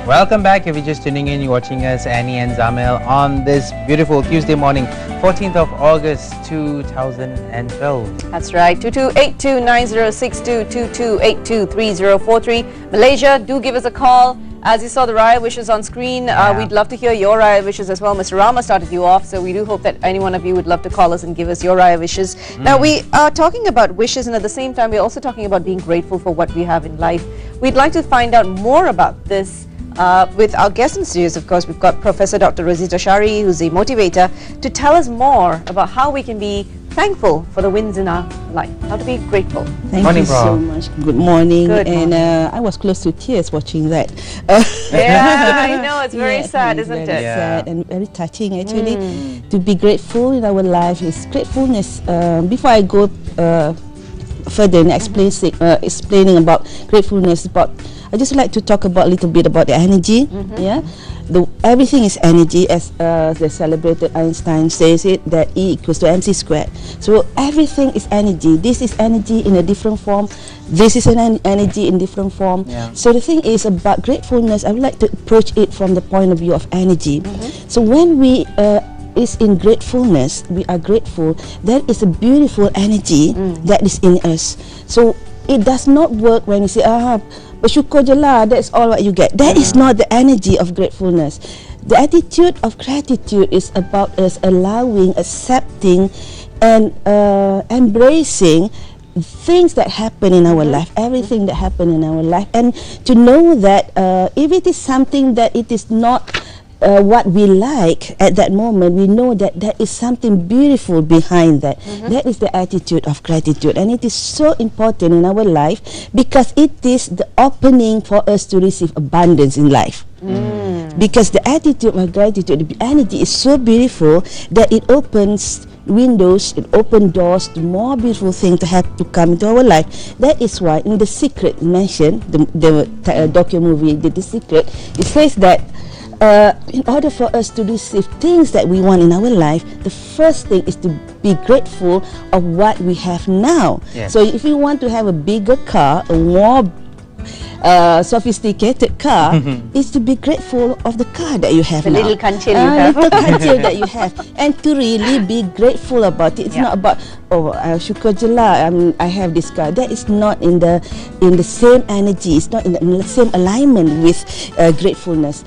Welcome back. If you're just tuning in, you're watching us, Annie and Zamel, on this beautiful Tuesday morning, 14th of August 2012. That's right. 22829062 22823043. Malaysia, do give us a call. As you saw the Raya wishes on screen, we'd love to hear your Raya wishes as well. Mr. Rama started you off, so we do hope that any one of you would love to call us and give us your Raya wishes. Now, we are talking about wishes, and at the same time, we're also talking about being grateful for what we have in life. We'd like to find out more about this with our guest in the studios. Of course, we've got Professor Dr. Rosita Shari, who's a motivator, to tell us more about how we can be thankful for the wins in our life, how to be grateful. Thank you so much. Good morning. I was close to tears watching that. Yeah, I know, it's very sad, isn't it? Very sad and very touching, actually. To be grateful in our life is gratefulness. Before I go further in explaining about gratefulness, I just like to talk about a little bit about the energy. Everything is energy, as the celebrated Einstein says it, that E equals to mc squared. So everything is energy. This is energy in a different form. This is an energy in different form. So the thing is about gratefulness, I would like to approach it from the point of view of energy. So when we is in gratefulness, we are grateful, there is a beautiful energy that is in us. So it does not work when you say, bersyukur je lah, that's all what you get. That is not the energy of gratefulness. The attitude of gratitude is about us allowing, accepting, and embracing things that happen in our life, everything that happen in our life, and to know that if it is something that it is not what we like at that moment, we know that there is something beautiful behind that. That is the attitude of gratitude, and it is so important in our life because it is the opening for us to receive abundance in life. Because the attitude of gratitude, the energy is so beautiful that it opens windows, it opens doors to more beautiful things to have to come into our life. That is why in The Secret mentioned, the docu-movie The Secret, it says that in order for us to receive things that we want in our life, the first thing is to be grateful of what we have now. So if you want to have a bigger car, a more sophisticated car, is to be grateful of the car that you have the now. Little kancil you have. Little kancil that you have, and to really be grateful about it. It's not about syukur je lah, I have this car. That is not in the same energy. It's not in the same alignment with gratefulness.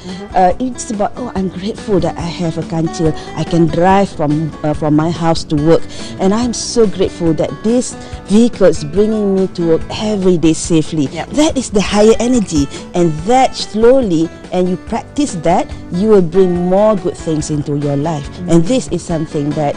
It's about I'm grateful that I have a kancil. I can drive from my house to work, and I'm so grateful that this vehicle is bringing me to work every day safely. That is the higher energy, and that slowly, and you practice that, you will bring more good things into your life. And this is something that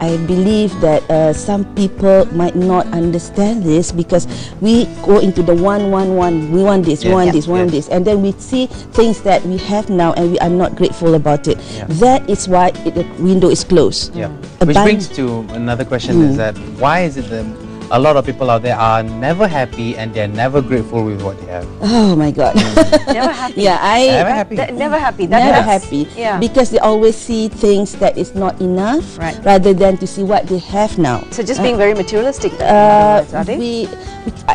I believe that some people might not understand this, because we go into the one. We want this, we want this, and then we see things that we have now and we are not grateful about it. That is why the window is closed. Which brings to another question, is that why is it that a lot of people out there are never happy and they're never grateful with what they have? Oh my God. Never happy. Never happy. Never happy. Never happy. Because they always see things that is not enough, rather than to see what they have now. So just being very materialistic.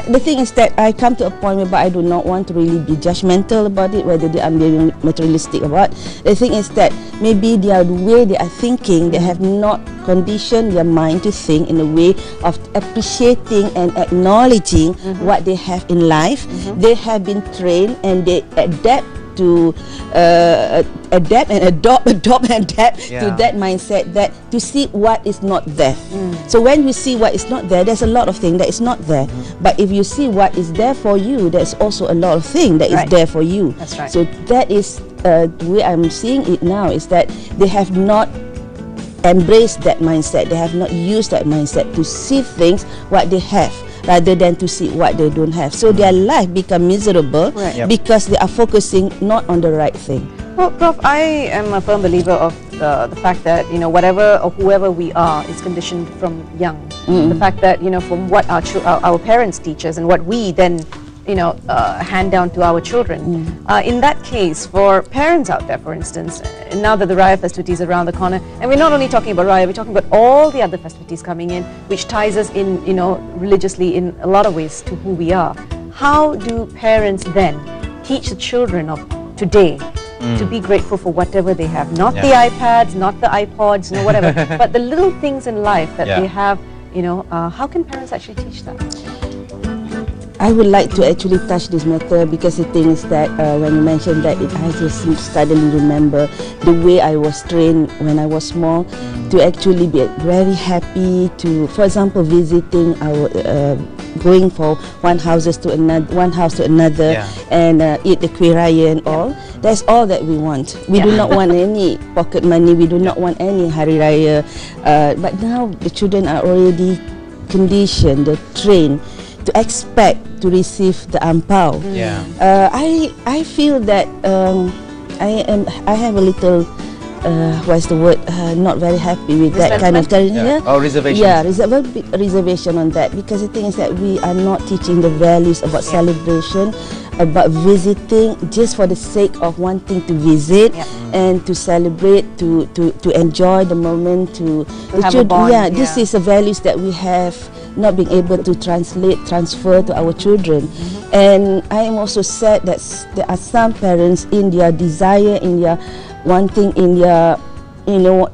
The thing is that I come to a point where I do not want to really be judgmental about it, whether they are being materialistic or what. The thing is that maybe the way they are thinking, they have not conditioned their mind to think in a way of appreciating and acknowledging what they have in life. They have been trained and they adapt to adopt to that mindset, that to see what is not there. So when you see what is not there, there's a lot of things that is not there. But if you see what is there for you, there's also a lot of things that is there for you. So that is the way I'm seeing it now, is that they have not embraced that mindset. They have not used that mindset to see things what they have, rather than to see what they don't have. So their life become miserable because they are focusing not on the right thing. Well, Prof, I am a firm believer of the fact that, whatever or whoever we are is conditioned from young. The fact that, from what our parents teach us and what we then hand down to our children. In that case, for parents out there, for instance, now that the Raya festivities are around the corner, and we're not only talking about Raya, we're talking about all the other festivities coming in, which ties us in, religiously in a lot of ways to who we are. How do parents then teach the children of today to be grateful for whatever they have. Not Yeah. the iPads, not the iPods, no whatever, but the little things in life that Yeah. they have, you know, how can parents actually teach that? I would like to actually touch this matter because the thing is that when you mentioned that, I just suddenly remember the way I was trained when I was small to actually be very happy to, for example, visiting our, going from one house to another, Yeah. and eat the kuih raya and all. That's all that we want. We do not want any pocket money. We do not want any hari raya. But now the children are already conditioned, they're trained to expect to receive the ampao. Yeah. I feel that I have a little what's the word, not very happy with that kind of Yeah. Oh, reservations. Yeah, reservation on that, because the thing is that we are not teaching the values about celebration, about visiting just for the sake of wanting to visit and to celebrate, to enjoy the moment, to the have a bond, this is the values that we have not being able to transfer to our children. And I am also sad that there are some parents in their desire, in their wanting, in their, you know,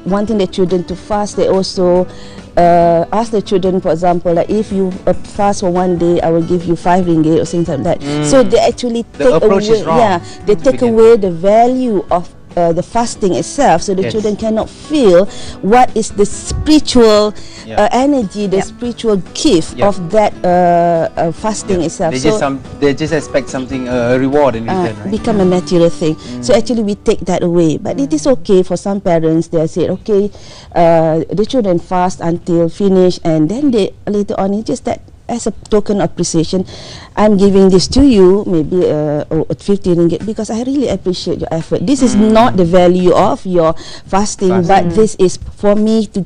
wanting their children to fast, they also ask the children, for example, like if you fast for one day, I will give you 5 ringgit or things like that. So they actually take away, they take away the value of the fasting itself, so the children cannot feel what is the spiritual energy, the spiritual gift of that fasting itself. They just expect something, a reward in return, right? Become a material thing. So actually we take that away. But it is okay for some parents. They say, okay, the children fast until finish, and then they later on, it's just that as a token of appreciation, I'm giving this to you, maybe 50 ringgit, because I really appreciate your effort. This is not the value of your fasting, but this is for me to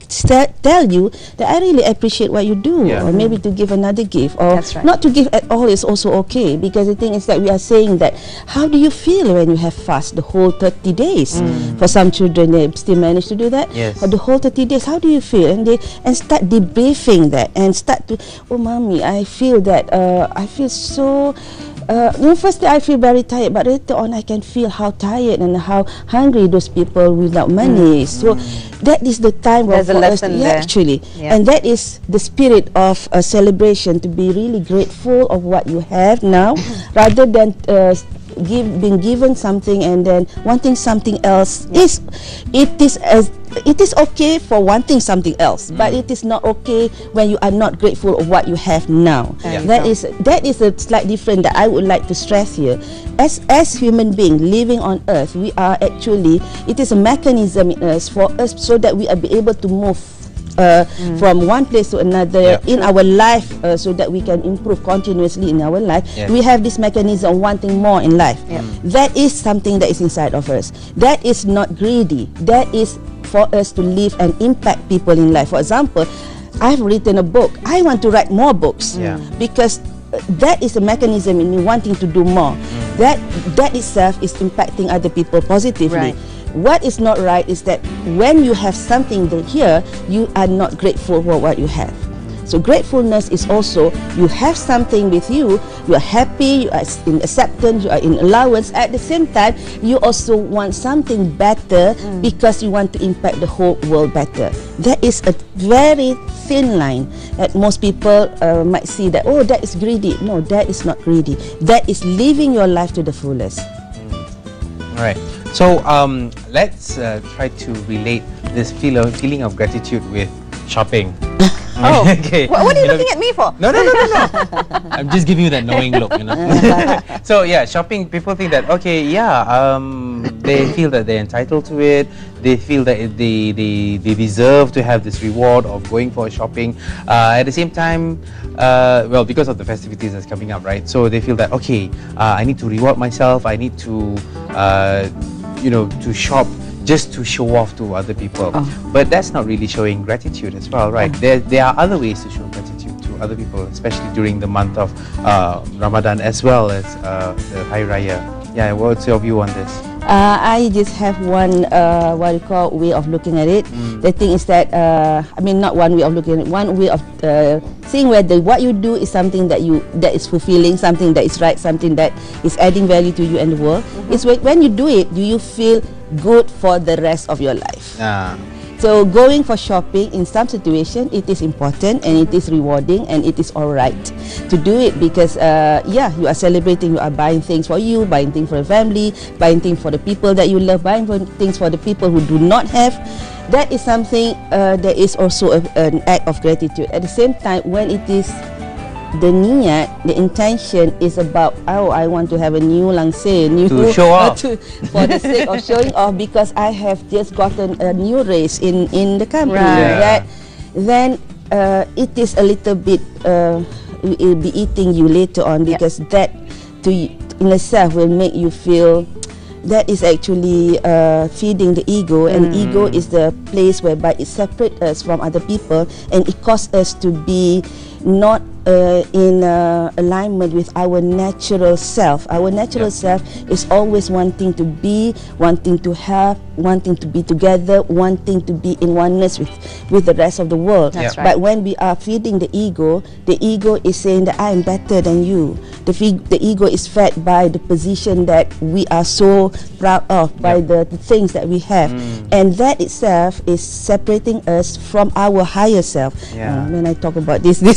tell you that I really appreciate what you do, or maybe to give another gift, or not to give at all is also okay, because the thing is that we are saying that, how do you feel when you have fast the whole 30 days? For some children, they still manage to do that. For the whole 30 days, how do you feel? And they start debriefing that, and start to, oh mommy, I feel that I feel so firstly I feel very tired, but later on I can feel how tired and how hungry those people without money. So that is the time There's a lesson there. actually, and that is the spirit of a celebration, to be really grateful of what you have now, rather than being given something and then wanting something else. It is okay for wanting something else, but it is not okay when you are not grateful of what you have now. That is a slight difference that I would like to stress here. As human beings living on earth, we are actually, it is a mechanism in us for us, so that we are be able to move from one place to another in our life, so that we can improve continuously in our life. We have this mechanism of wanting more in life. That is something that is inside of us. That is not greedy. That is for us to live and impact people in life. For example, I've written a book. I want to write more books, because that is a mechanism in me wanting to do more. That itself is impacting other people positively. What is not right is that when you have something here, you are not grateful for what you have. So gratefulness is also, you have something with you, you are happy, you are in acceptance, you are in allowance. At the same time, you also want something better, because you want to impact the whole world better. That is a very thin line that most people might see that, oh, that is greedy. No, that is not greedy. That is living your life to the fullest. All right. So let's try to relate this feeling of gratitude with shopping. Oh, okay. What are you looking at me for? No. I'm just giving you that knowing look, you know. So yeah, shopping, people think that, okay, they feel that they're entitled to it. They feel that they deserve to have this reward of going for shopping. At the same time, well, because of the festivities that's coming up, right? So they feel that, okay, I need to reward myself. I need to, to shop just to show off to other people. But that's not really showing gratitude as well, right? There are other ways to show gratitude to other people, especially during the month of Ramadan, as well as the Hari Raya. Yeah, what's your view on this? I just have one what you call way of looking at it. The thing is that I mean, not one way of looking at it. One way of seeing whether what you do is something that is fulfilling, something that is right, something that is adding value to you and the world. It's when you do it, do you feel good for the rest of your life? So going for shopping in some situation, it is important and it is rewarding and it is alright to do it because yeah, you are celebrating, you are buying things for you, buying things for your family, buying things for the people that you love, buying things for the people who do not have. That is something that is also an act of gratitude. At the same time, when it is the niat, the intention is about, oh, I want to have a new langsir, new to show off for the sake of showing off because I have just gotten a new raise in the company. Right. Then it is a little bit it will be eating you later on because that in itself will make you feel that is actually feeding the ego, and ego is the place whereby it separates us from other people and it causes us to be not in alignment with our natural self. Our natural self is always wanting to be, wanting to have, wanting to be together, wanting to be in oneness with the rest of the world. That's right. But when we are feeding the ego is saying that I am better than you. The ego is fed by the position that we are so proud of, by the things that we have, and that itself is separating us from our higher self. When I talk about this one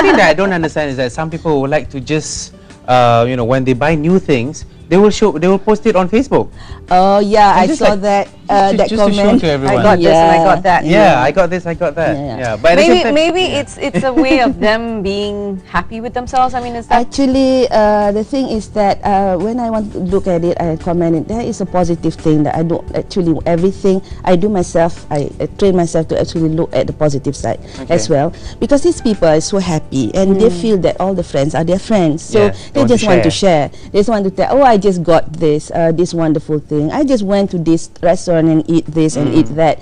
thing that I don't understand is that some people would like to just you know, when they buy new things, they will post it on Facebook. Oh yeah, I saw like, that that just to show comment. to everyone. I got this and I got that. I got this, I got that. But at the same time, Maybe it's a way of them being happy with themselves. I mean, is that Actually, the thing is that when I want to look at it, I comment it. That is a positive thing that I do actually everything I do myself. I train myself to actually look at the positive side as well, because these people are so happy and they feel that all the friends are their friends, so they just want to share. They just want to tell, oh, I just got this this wonderful thing. I just went to this restaurant and eat this and eat that.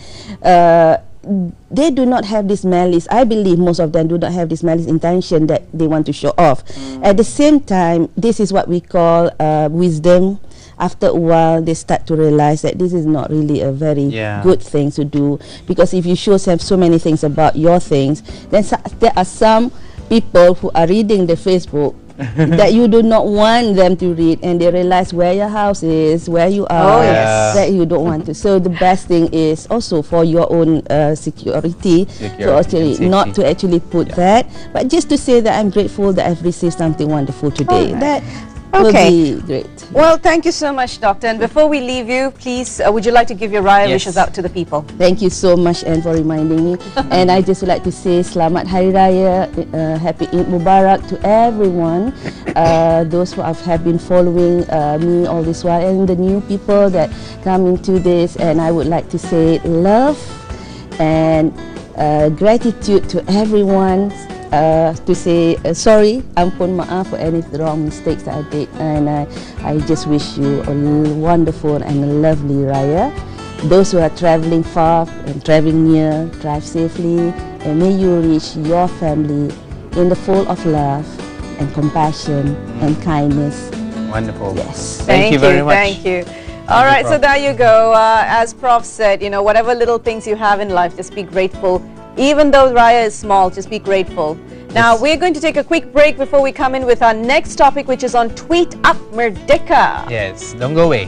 They do not have this malice. I believe most of them do not have this malice intention that they want to show off. At the same time, this is what we call wisdom. After a while, they start to realize that this is not really a very good thing to do, because if you show them so many things about your things, then there are some people who are reading the Facebook that you do not want them to read, and they realize where your house is, where you are, that you don't want to. So the best thing is also for your own security to actually not to actually put that, but just to say that I'm grateful that I've received something wonderful today. That will be great. Well, thank you so much, Doctor. And before we leave you, please, would you like to give your Raya wishes out to the people? Thank you so much, Anne, for reminding me. And I just would like to say Selamat Hari Raya, Happy Eid Mubarak to everyone, those who have been following me all this while, and the new people that come into this. And I would like to say love and gratitude to everyone. To say sorry, ampun maaf for any wrong mistakes that I did, and I just wish you a wonderful and a lovely Raya. Those who are traveling far and traveling near, drive safely, and may you reach your family in the full of love and compassion and kindness. Wonderful. Yes. Thank you very much. Thank you. All right, so there you go. As Prof said, you know, whatever little things you have in life, just be grateful. Even though Raya is small, just be grateful. Now, we're going to take a quick break before we come in with our next topic, which is on Tweet Up Merdeka. Yes, don't go away.